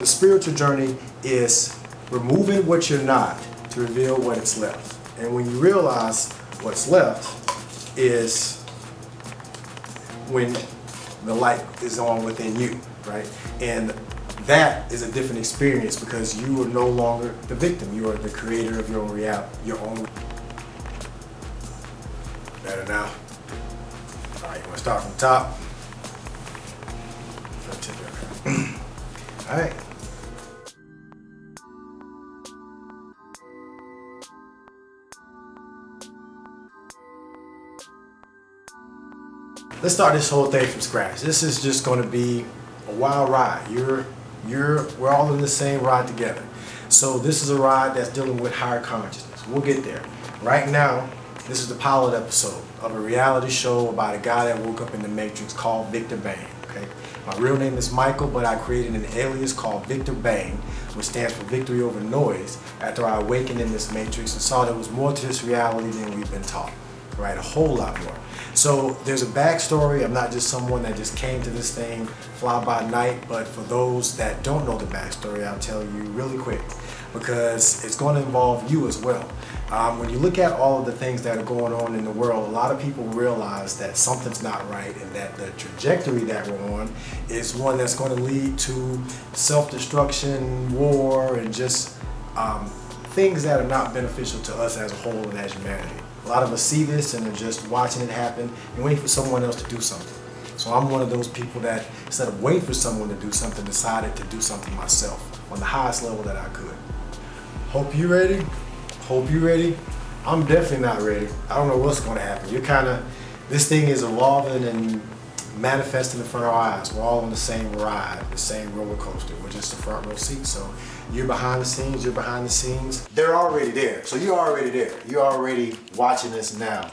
The spiritual journey is removing what you're not to reveal what is left. And when you realize what's left is when the light is on within you, right? And that is a different experience because you are no longer the victim. You are the creator of your own reality, your own. Better now? All right, you want to start from the top? All right. Let's start this whole thing from scratch. This is just going to be a wild ride. We're all in the same ride together. So this is a ride that's dealing with higher consciousness. We'll get there. Right now, this is the pilot episode of a reality show about a guy that woke up in the Matrix called vikterbang. Okay, my real name is Michael, but I created an alias called vikterbang, which stands for victory over noise, after I awakened in this Matrix and saw there was more to this reality than we've been taught. Right, a whole lot more. So there's a backstory. I'm not just someone that just came to this thing fly by night, but for those that don't know the backstory, I'll tell you really quick because it's going to involve you as well. When you look at all of the things that are going on in the world, a lot of people realize that something's not right and that the trajectory that we're on is one that's going to lead to self-destruction, war, and just things that are not beneficial to us as a whole and as humanity. A lot of us see this and are just watching it happen and waiting for someone else to do something. So I'm one of those people that, instead of waiting for someone to do something, decided to do something myself on the highest level that I could. Hope you ready? Hope you ready? I'm definitely not ready. I don't know what's going to happen. This thing is evolving and manifesting in front of our eyes. We're all on the same ride, the same roller coaster. We're just the front row seat. So you're behind the scenes, you're behind the scenes. They're already there. So you're already there. You're already watching this now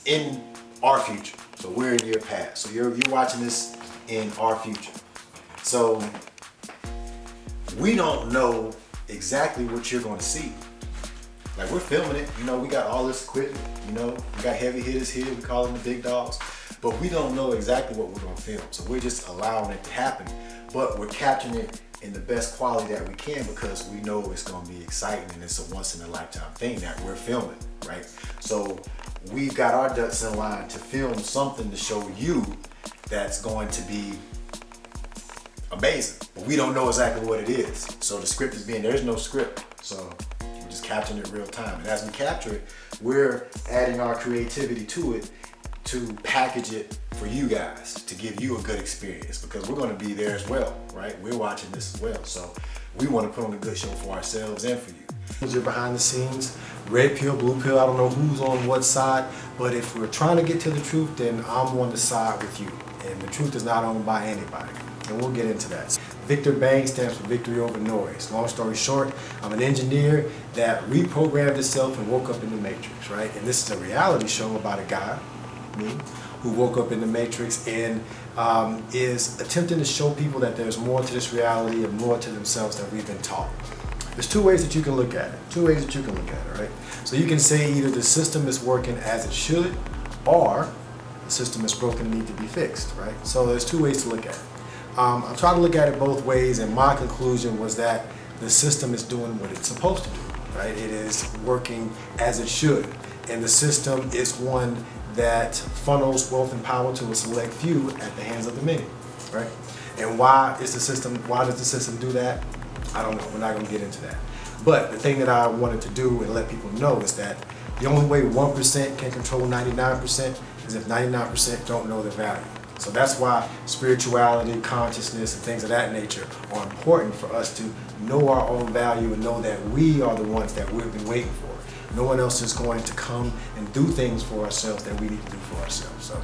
in our future. So we're in your past. So you're watching this in our future. So we don't know exactly what you're going to see. Like, we're filming it, we got all this equipment, we got heavy hitters here, we call them the big dogs, but we don't know exactly what we're gonna film. So we're just allowing it to happen, but we're capturing it in the best quality that we can because we know it's gonna be exciting and it's a once in a lifetime thing that we're filming, right? So we've got our ducks in line to film something to show you that's going to be amazing, but we don't know exactly what it is. So the script is there's no script. So just capturing it real time. And as we capture it, we're adding our creativity to it to package it for you guys, to give you a good experience because we're going to be there as well, right? We're watching this as well. So we want to put on a good show for ourselves and for you. You're behind the scenes, red pill, blue pill, I don't know who's on what side, but if we're trying to get to the truth, then I'm on the side with you. And the truth is not owned by anybody. And we'll get into that. vikterbang stands for victory over noise. Long story short, I'm an engineer that reprogrammed itself and woke up in the Matrix, right? And this is a reality show about a guy, me, who woke up in the Matrix and is attempting to show people that there's more to this reality and more to themselves than we've been taught. There's two ways that you can look at it, right? So you can say either the system is working as it should or the system is broken and need to be fixed, right? So there's two ways to look at it. I'm trying to look at it both ways, and my conclusion was that the system is doing what it's supposed to do, right? It is working as it should, and the system is one that funnels wealth and power to a select few at the hands of the many, right? And why does the system do that? I don't know. We're not going to get into that. But the thing that I wanted to do and let people know is that the only way 1% can control 99% is if 99% don't know the value. So that's why spirituality, consciousness, and things of that nature are important for us to know our own value and know that we are the ones that we've been waiting for. No one else is going to come and do things for ourselves that we need to do for ourselves. So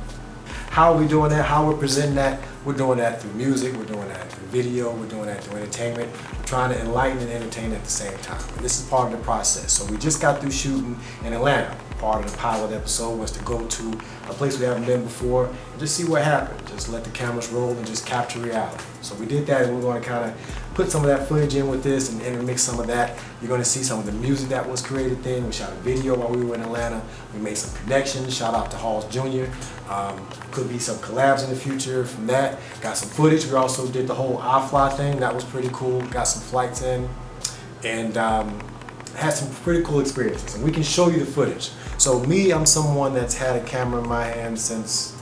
how are we doing that? How we're presenting that? We're doing that through music, we're doing that through video, we're doing that through entertainment. We're trying to enlighten and entertain at the same time. And this is part of the process. So we just got through shooting in Atlanta. Part of the pilot episode was to go to a place we haven't been before and just see what happened. Just let the cameras roll and just capture reality. So we did that, and we're going to kind of put some of that footage in with this and intermix some of that. You're going to see some of the music that was created then. We shot a video while we were in Atlanta. We made some connections. Shout out to Halls Jr. Could be some collabs in the future from that. Got some footage. We also did the whole iFly thing. That was pretty cool. Got some flights in and had some pretty cool experiences. And we can show you the footage. So me, I'm someone that's had a camera in my hand since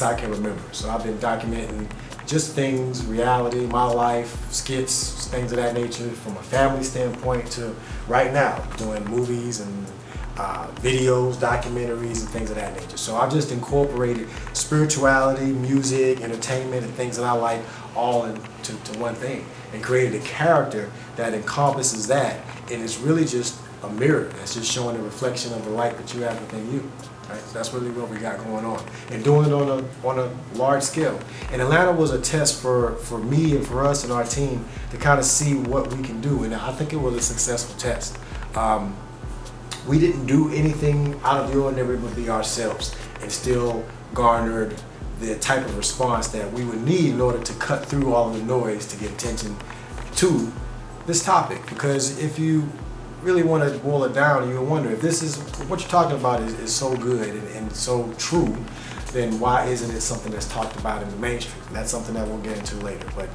I can remember. So I've been documenting just things, reality, my life, skits, things of that nature, from a family standpoint to right now, doing movies and videos, documentaries, and things of that nature. So I've just incorporated spirituality, music, entertainment, and things that I like all into one thing, and created a character that encompasses that, and it's really just a mirror that's just showing a reflection of the light that you have within you. Right? So that's really what we got going on, and doing it on a large scale. And Atlanta was a test for me and for us and our team to kind of see what we can do, and I think it was a successful test. We didn't do anything out of the ordinary but be ourselves, and still garnered the type of response that we would need in order to cut through all of the noise to get attention to this topic. Because if you really want to boil it down, you wonder if this is what you're talking about is so good and so true, then why isn't it something that's talked about in the mainstream? And that's something that we'll get into later. But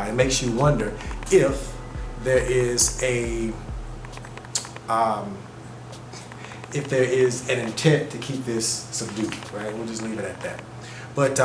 it makes you wonder if there is an intent to keep this subdued, right? We'll just leave it at that. But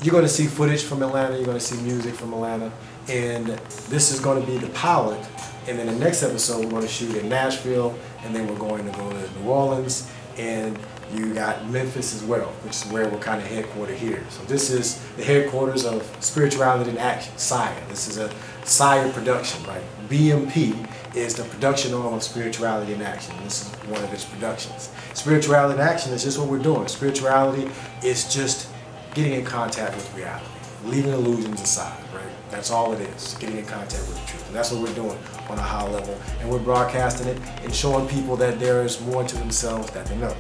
you're going to see footage from Atlanta, you're going to see music from Atlanta, and this is going to be the pilot. And then the next episode, we're going to shoot in Nashville, and then we're going to go to New Orleans, and you got Memphis as well, which is where we're kind of headquartered here. So this is the headquarters of Spirituality in Action, SIRE. This is a SIRE production, right? BMP is the production arm of Spirituality in Action. This is one of its productions. Spirituality in Action is just what we're doing. Spirituality is just getting in contact with reality, leaving illusions aside, right? That's all it is, getting in contact with the truth. And that's what we're doing on a high level. And we're broadcasting it and showing people that there is more to themselves that they know.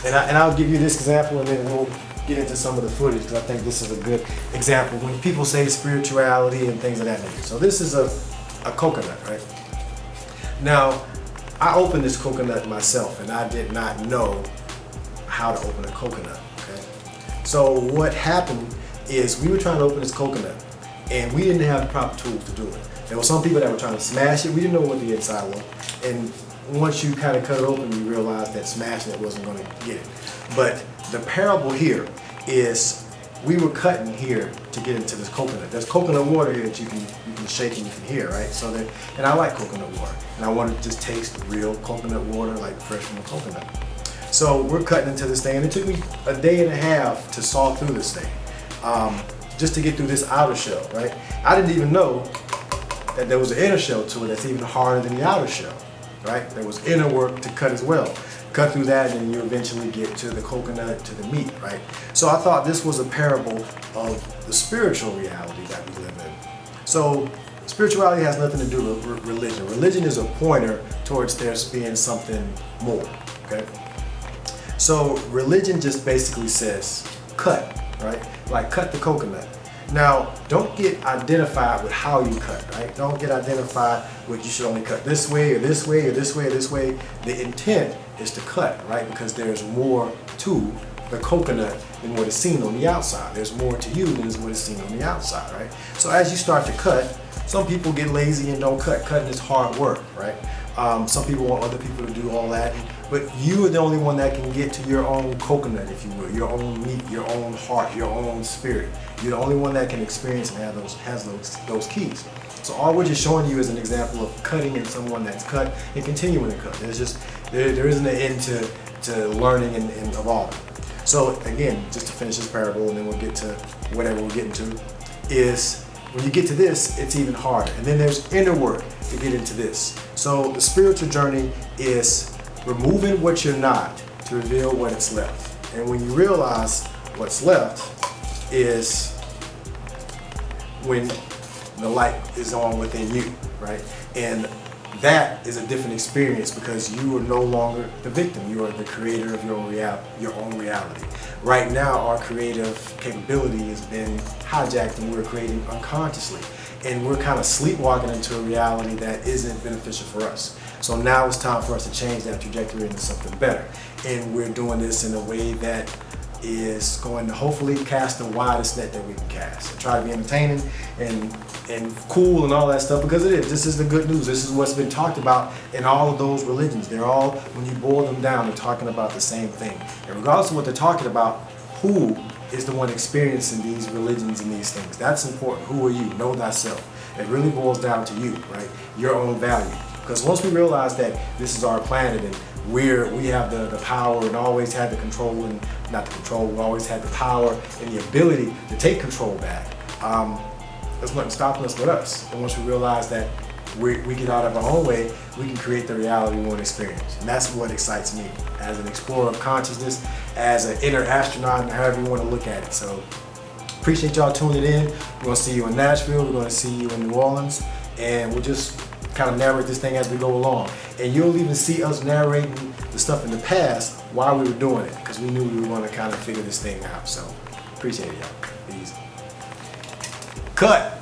And I'll give you this example, and then we'll get into some of the footage, because I think this is a good example when people say spirituality and things of that nature. So this is a coconut, right? Now, I opened this coconut myself, and I did not know how to open a coconut, okay? So what happened is we were trying to open this coconut, and we didn't have the proper tools to do it. There were some people that were trying to smash it. We didn't know what the inside was. And once you kind of cut it open, you realize that smashing it wasn't going to get it. But the parable here is we were cutting here to get into this coconut. There's coconut water here that you can shake and you can hear, right? So that, and I like coconut water, and I wanted to just taste real coconut water, like fresh from a coconut. So we're cutting into this thing, and it took me a day and a half to saw through this thing, just to get through this outer shell, right? I didn't even know that there was an inner shell to it that's even harder than the outer shell, right? There was inner work to cut as well. Cut through that, and then you eventually get to the coconut, to the meat, right? So I thought this was a parable of the spiritual reality that we live in. So spirituality has nothing to do with religion. Religion is a pointer towards there being something more, okay? So religion just basically says cut, right? Like cut the coconut. Now, don't get identified with how you cut, right? Don't get identified with you should only cut this way or this way or this way or this way. The intent is to cut, right? Because there's more to the coconut than what is seen on the outside. There's more to you than what is seen on the outside, right? So as you start to cut, some people get lazy and don't cut. Cutting is hard work, right? Some people want other people to do all that, but you are the only one that can get to your own coconut, if you will, your own meat, your own heart, your own spirit. You're the only one that can experience and has those keys. So all we're just showing you is an example of cutting and someone that's cut and continuing to cut. There's just there isn't an end to learning and evolving. So again, just to finish this parable, and then we'll get to whatever we're getting to, is when you get to this, it's even harder. And then there's inner work to get into this. So the spiritual journey is removing what you're not to reveal what is left. And when you realize what's left is when the light is on within you, right? And that is a different experience because you are no longer the victim. You are the creator of your own reality. Right now, our creative capability has been hijacked and we're creating unconsciously. and we're kind of sleepwalking into a reality that isn't beneficial for us. So now it's time for us to change that trajectory into something better. And we're doing this in a way that is going to hopefully cast the widest net that we can cast. And try to be entertaining and cool and all that stuff, because it is. This is the good news. This is what's been talked about in all of those religions. They're all, when you boil them down, they're talking about the same thing. And regardless of what they're talking about, who is the one experiencing these religions and these things? That's important. Who are you? Know thyself. It really boils down to you, right? Your own value. Because once we realize that this is our planet and we have the power and always had the control, and not the control, we always had the power and the ability to take control back, there's nothing stopping us with us. And once we realize that we get out of our own way, we can create the reality we want to experience. And that's what excites me as an explorer of consciousness, as an inner astronaut, and however you want to look at it. So appreciate y'all tuning in. We're going to see you in Nashville. We're going to see you in New Orleans. And we'll just kind of narrate this thing as we go along. And you'll even see us narrating the stuff in the past while we were doing it, because we knew we were going to kind of figure this thing out. So appreciate it, y'all. Peace. Cut.